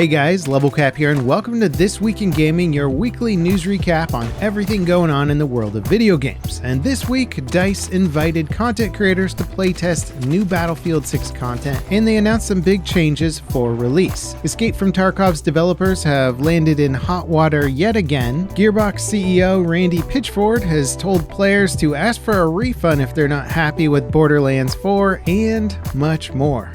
Hey guys, LevelCap here, and welcome to This Week in Gaming, your weekly news recap on everything going on in the world of video games. And this week, DICE invited content creators to playtest new Battlefield 6 content, and they announced some big changes for release. Escape from Tarkov's developers have landed in hot water yet again. GearBox CEO Randy Pitchford has told players to ask for a refund if they're not happy with Borderlands 4, and much more.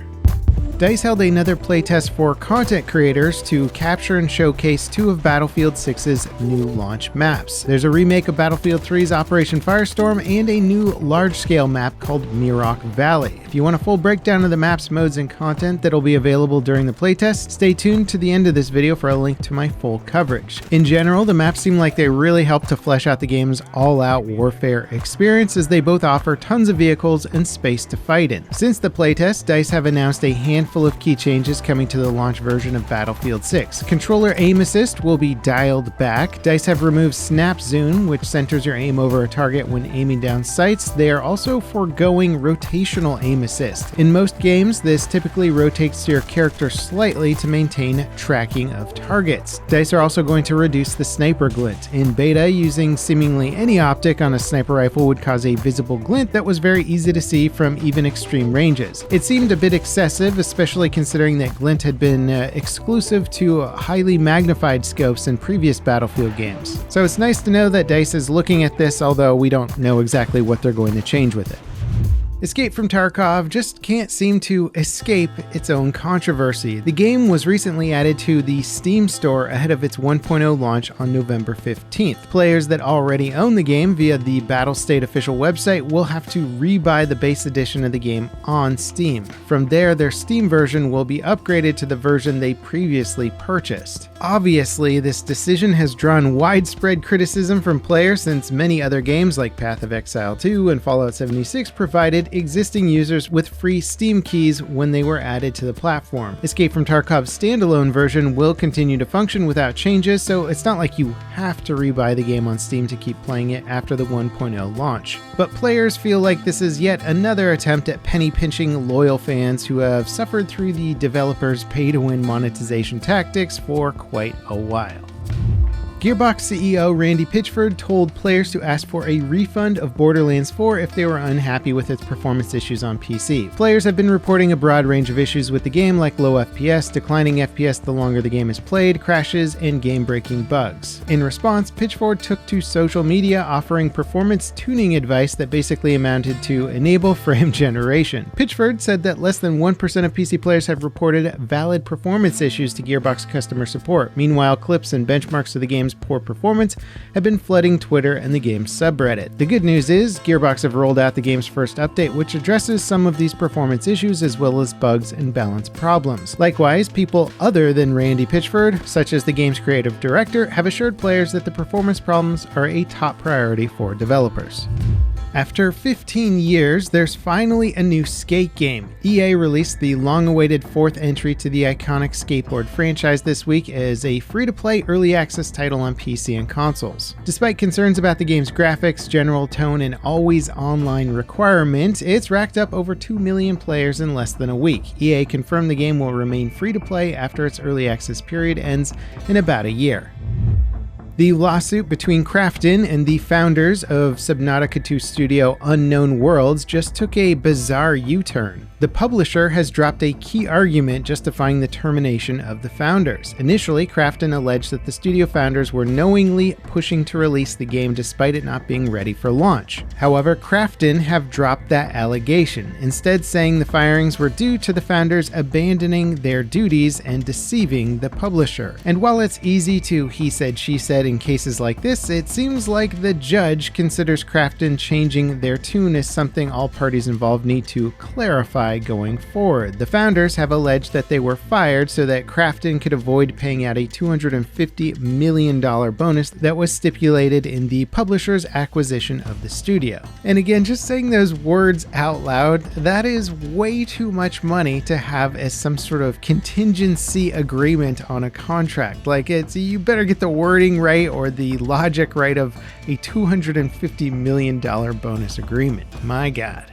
DICE held another playtest for content creators to capture and showcase two of Battlefield 6's new launch maps. There's a remake of Battlefield 3's Operation Firestorm and a new large-scale map called Mirock Valley. If you want a full breakdown of the maps, modes, and content that'll be available during the playtest, stay tuned to the end of this video for a link to my full coverage. In general, the maps seem like they really help to flesh out the game's all-out warfare experience, as they both offer tons of vehicles and space to fight in. Since the playtest, DICE have announced a handful of key changes coming to the launch version of Battlefield 6. Controller aim assist will be dialed back. DICE have removed snap zoom, which centers your aim over a target when aiming down sights. They are also foregoing rotational aim assist. In most games, this typically rotates your character slightly to maintain tracking of targets. DICE are also going to reduce the sniper glint. In beta, using seemingly any optic on a sniper rifle would cause a visible glint that was very easy to see from even extreme ranges. It seemed a bit excessive, especially considering that glint had been exclusive to highly magnified scopes in previous Battlefield games. So it's nice to know that DICE is looking at this, although we don't know exactly what they're going to change with it. Escape from Tarkov just can't seem to escape its own controversy. The game was recently added to the Steam store ahead of its 1.0 launch on November 15th. Players that already own the game via the Battlestate official website will have to rebuy the base edition of the game on Steam. From there, their Steam version will be upgraded to the version they previously purchased. Obviously, this decision has drawn widespread criticism from players, since many other games like Path of Exile 2 and Fallout 76 provided existing users with free Steam keys when they were added to the platform. Escape from Tarkov's standalone version will continue to function without changes, so it's not like you have to rebuy the game on Steam to keep playing it after the 1.0 launch. But players feel like this is yet another attempt at penny-pinching loyal fans who have suffered through the developers' pay-to-win monetization tactics for quite a while. GearBox CEO Randy Pitchford told players to ask for a refund of Borderlands 4 if they were unhappy with its performance issues on PC. Players have been reporting a broad range of issues with the game, like low FPS, declining FPS the longer the game is played, crashes, and game-breaking bugs. In response, Pitchford took to social media offering performance tuning advice that basically amounted to enable frame generation. Pitchford said that less than 1% of PC players have reported valid performance issues to GearBox customer support. Meanwhile, clips and benchmarks of the game's poor performance have been flooding Twitter and the game's subreddit. The good news is, GearBox have rolled out the game's first update, which addresses some of these performance issues as well as bugs and balance problems. Likewise, people other than Randy Pitchford, such as the game's creative director, have assured players that the performance problems are a top priority for developers. After 15 years, there's finally a new skate game. EA released the long-awaited fourth entry to the iconic skateboard franchise this week as a free-to-play early access title on PC and consoles. Despite concerns about the game's graphics, general tone, and always online requirement, it's racked up over 2 million players in less than a week. EA confirmed the game will remain free-to-play after its early access period ends in about a year. The lawsuit between Krafton and the founders of Subnuatica 2 studio Unknown Worlds just took a bizarre U-turn. The publisher has dropped a key argument justifying the termination of the founders. Initially, Krafton alleged that the studio founders were knowingly pushing to release the game despite it not being ready for launch. However, Krafton have dropped that allegation, instead saying the firings were due to the founders abandoning their duties and deceiving the publisher. And while it's easy to he said, she said in cases like this, it seems like the judge considers Krafton changing their tune as something all parties involved need to clarify going forward. The founders have alleged that they were fired so that Krafton could avoid paying out a $250 million bonus that was stipulated in the publisher's acquisition of the studio. And again, just saying those words out loud, that is way too much money to have as some sort of contingency agreement on a contract. Like, it's, you better get the wording right or the logic right of a $250 million bonus agreement. My God.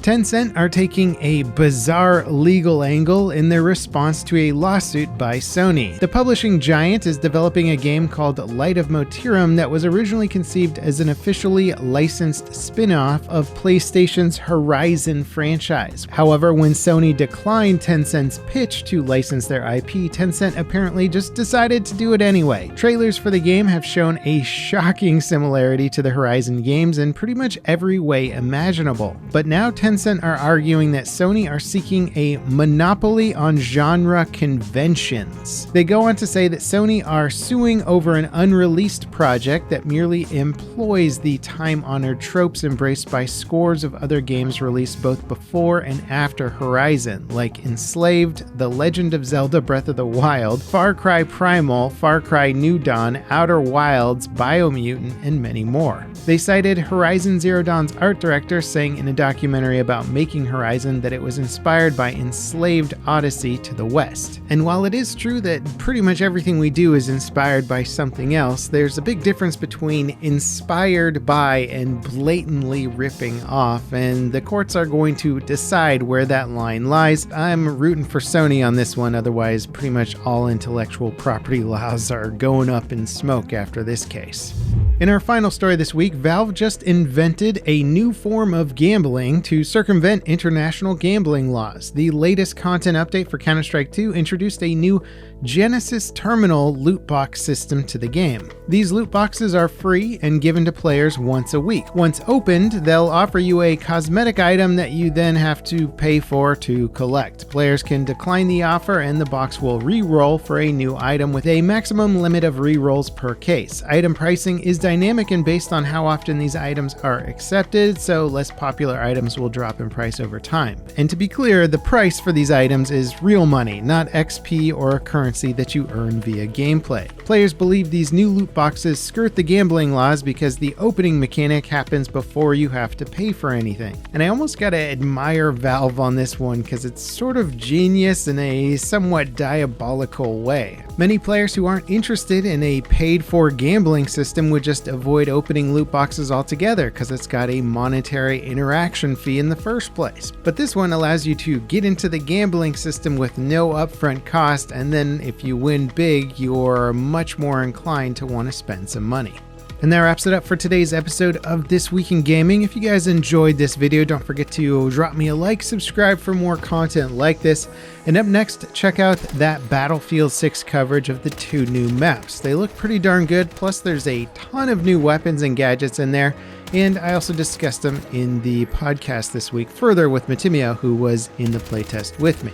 Tencent are taking a bizarre legal angle in their response to a lawsuit by Sony. The publishing giant is developing a game called Light of Motirum that was originally conceived as an officially licensed spin-off of PlayStation's Horizon franchise. However, when Sony declined Tencent's pitch to license their IP, Tencent apparently just decided to do it anyway. Trailers for the game have shown a shocking similarity to the Horizon games in pretty much every way imaginable. But now Tencent are arguing that Sony are seeking a monopoly on genre conventions. They go on to say that Sony are suing over an unreleased project that merely employs the time-honored tropes embraced by scores of other games released both before and after Horizon, like Enslaved, The Legend of Zelda Breath of the Wild, Far Cry Primal, Far Cry New Dawn, Outer Wilds, Biomutant, and many more. They cited Horizon Zero Dawn's art director saying in a documentary about making Horizon that it was inspired by Enslaved Odyssey to the West. And while it is true that pretty much everything we do is inspired by something else, there's a big difference between inspired by and blatantly ripping off, and the courts are going to decide where that line lies. I'm rooting for Sony on this one, otherwise pretty much all intellectual property laws are going up in smoke after this case. In our final story this week, Valve just invented a new form of gambling to circumvent international gambling laws. The latest content update for Counter-Strike 2 introduced a new Genesis Terminal loot box system to the game. These loot boxes are free and given to players once a week. Once opened, they'll offer you a cosmetic item that you then have to pay for to collect. Players can decline the offer and the box will re-roll for a new item with a maximum limit of re-rolls per case. Item pricing is dynamic and based on how often these items are accepted, so less popular items will drop in price over time. And to be clear, the price for these items is real money, not XP or a currency that you earn via gameplay. Players believe these new loot boxes skirt the gambling laws because the opening mechanic happens before you have to pay for anything. And I almost gotta admire Valve on this one because it's sort of genius in a somewhat diabolical way. Many players who aren't interested in a paid-for gambling system would just avoid opening loot boxes altogether because it's got a monetary interaction fee in the first place. But this one allows you to get into the gambling system with no upfront cost, and then if you win big, you're much more inclined to want to spend some money. And that wraps it up for today's episode of This Week in Gaming. If you guys enjoyed this video, don't forget to drop me a like, subscribe for more content like this. And up next, check out that Battlefield 6 coverage of the 2 new maps. They look pretty darn good, plus there's a ton of new weapons and gadgets in there. And I also discussed them in the podcast this week further with Matimio, who was in the playtest with me.